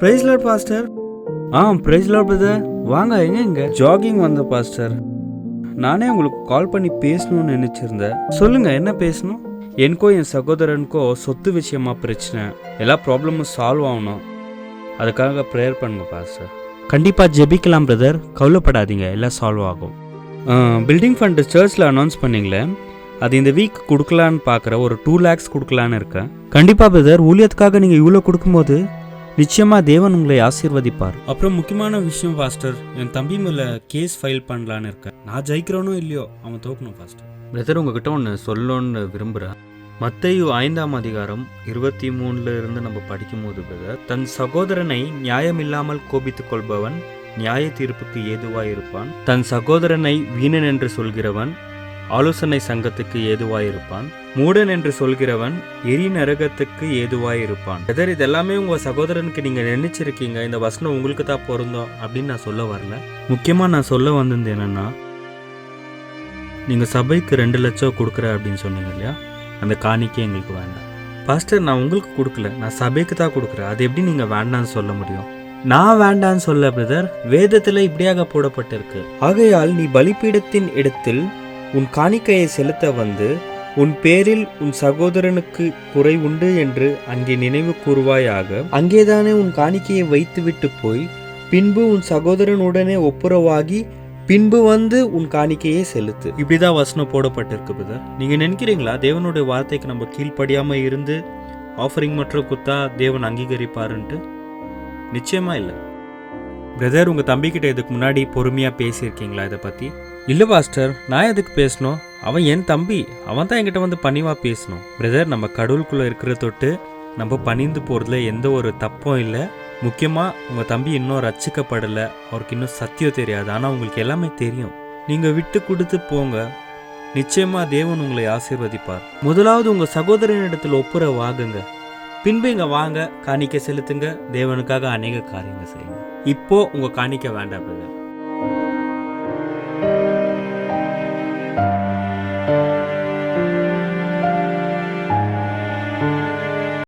Price Lord pastor. Praise Lord brother. வாங்க, எங்க jogging வந்த பாஸ்டர். நானே உங்களுக்கு கால் பண்ணி பேசணும்னு நினைச்சிருந்தேன். சொல்லுங்க, என்ன பேசணும்? எனக்கோ என் சகோதரனுக்கோ சொத்து விஷயமா பிரச்சனை, எல்லா ப்ராப்ளமும் சால்வ் ஆகணும். அதுக்காக ப்ரேயர் பண்ணுங்க பாஸ்டர். கண்டிப்பாக ஜெபிக்கலாம் பிரதர், கவலைப்படாதீங்க, எல்லாம் சால்வ் ஆகும். பில்டிங் ஃபண்டு சர்ச்சில் அனௌன்ஸ் பண்ணிங்களே, அது இந்த வீக் கொடுக்கலான்னு பார்க்குற, ஒரு 2 lakhs கொடுக்கலான்னு இருக்கேன். கண்டிப்பாக பிரதர், ஊழியத்துக்காக நீங்கள் இவ்வளோ கொடுக்கும்போது நிச்சயமாக தேவன் உங்களை ஆசீர்வதிப்பார். அப்புறம் முக்கியமான விஷயம் பாஸ்டர், என் தம்பி மேலே கேஸ் ஃபைல் பண்ணலான்னு இருக்கேன். நான் ஜெயிக்கிறோனோ இல்லையோ, அவன் தோக்கணும் பாஸ்டர். பிரதர், உங்ககிட்ட ஒன்று சொல்லணும்னு விரும்புகிறேன். மத்தேயு 5ஆம் அதிகாரம் 23 இருந்து நம்ம படிக்கும் போது பிரதர், தன் சகோதரனை நியாயமில்லாமல் கோபித்துக் கொள்பவன் நியாய தீர்ப்புக்கு ஏதுவாயிருப்பான். தன் சகோதரனை வீணன் என்று சொல்கிறவன் ஆலோசனை சங்கத்துக்கு ஏதுவாயிருப்பான். மூடன் என்று சொல்கிறவன் எரி நரகத்துக்கு ஏதுவாயிருப்பான். பிரதர், இதெல்லாமே உங்க சகோதரனுக்கு நீங்க நினைச்சிருக்கீங்க. இந்த வசனம் உங்களுக்கு தான் பொருந்தோம் அப்படின்னு நான் சொல்ல வரல. முக்கியமா நான் சொல்ல வந்தது என்னன்னா, நீங்க சபைக்கு 2 லட்சம் கொடுக்குற அப்படின்னு சொன்னீங்க இல்லையா, அந்த காணிக்கை எங்களுக்கு வேண்டாம். பாஸ்டர், நான் உங்களுக்கு கொடுக்கல, நான் சபைக்கு தான் கொடுக்குறேன். அது எப்படி நீங்க வேண்டான்னு சொல்ல முடியும்? நான் வேண்டான்னு சொல்ல பிரதர், வேதத்துல இப்படியாக போடப்பட்டிருக்கு. ஆகையால் நீ பலிபீடத்தின் இடத்தில் உன் காணிக்கையை செலுத்த வந்து உன் பேரில் உன் சகோதரனுக்கு குறை உண்டு என்று அங்கே நினைவு கூறுவாயாக. அங்கேதானே உன் காணிக்கையை வைத்துவிட்டு போய் பின்பு உன் சகோதரனுடனே ஒப்புரவாகி பின்பு வந்து உன் காணிக்கையை செலுத்து. இப்படிதான் வசனம் போடப்பட்டிருக்கு பிரதர். நீங்க நினைக்கிறீங்களா தேவனுடைய வார்த்தைக்கு நம்ம கீழ்ப்படியாம இருந்து ஆஃபரிங் மற்றும் குத்தா தேவன் அங்கீகரிப்பாருன்ட்டு? நிச்சயமா இல்லை பிரதர். உங்க தம்பிக்கிட்ட இதுக்கு முன்னாடி பொறுமையா பேசியிருக்கீங்களா இதை பத்தி? இல்லை பாஸ்டர், நான் எதுக்கு பேசணும்? அவன் என் தம்பி, அவன் தான் என்கிட்ட வந்து பணிவா பேசணும். பிரதர், நம்ம கடவுளுக்குள்ள இருக்கிற தொட்டு நம்ம பணிந்து போறதுல எந்த ஒரு தப்பும் இல்லை. முக்கியமா உங்க தம்பி இன்னும் ரட்சிக்கப்படலை, அவருக்கு இன்னும் சத்தியம் தெரியாது. ஆனா உங்களுக்கு எல்லாமே தெரியும். நீங்க விட்டு கொடுத்து போங்க, நிச்சயமா தேவன் உங்களை ஆசீர்வதிப்பார். முதலாவது உங்க சகோதரனிடத்தில் ஒப்புரவாகுங்க, பின்பு இங்க வாங்க, காணிக்கை செலுத்துங்க, தேவனுக்காக அநேக காரியங்கள் செய்யுங்க. இப்போ உங்க காணிக்கை வேண்டாம் பிரதர்.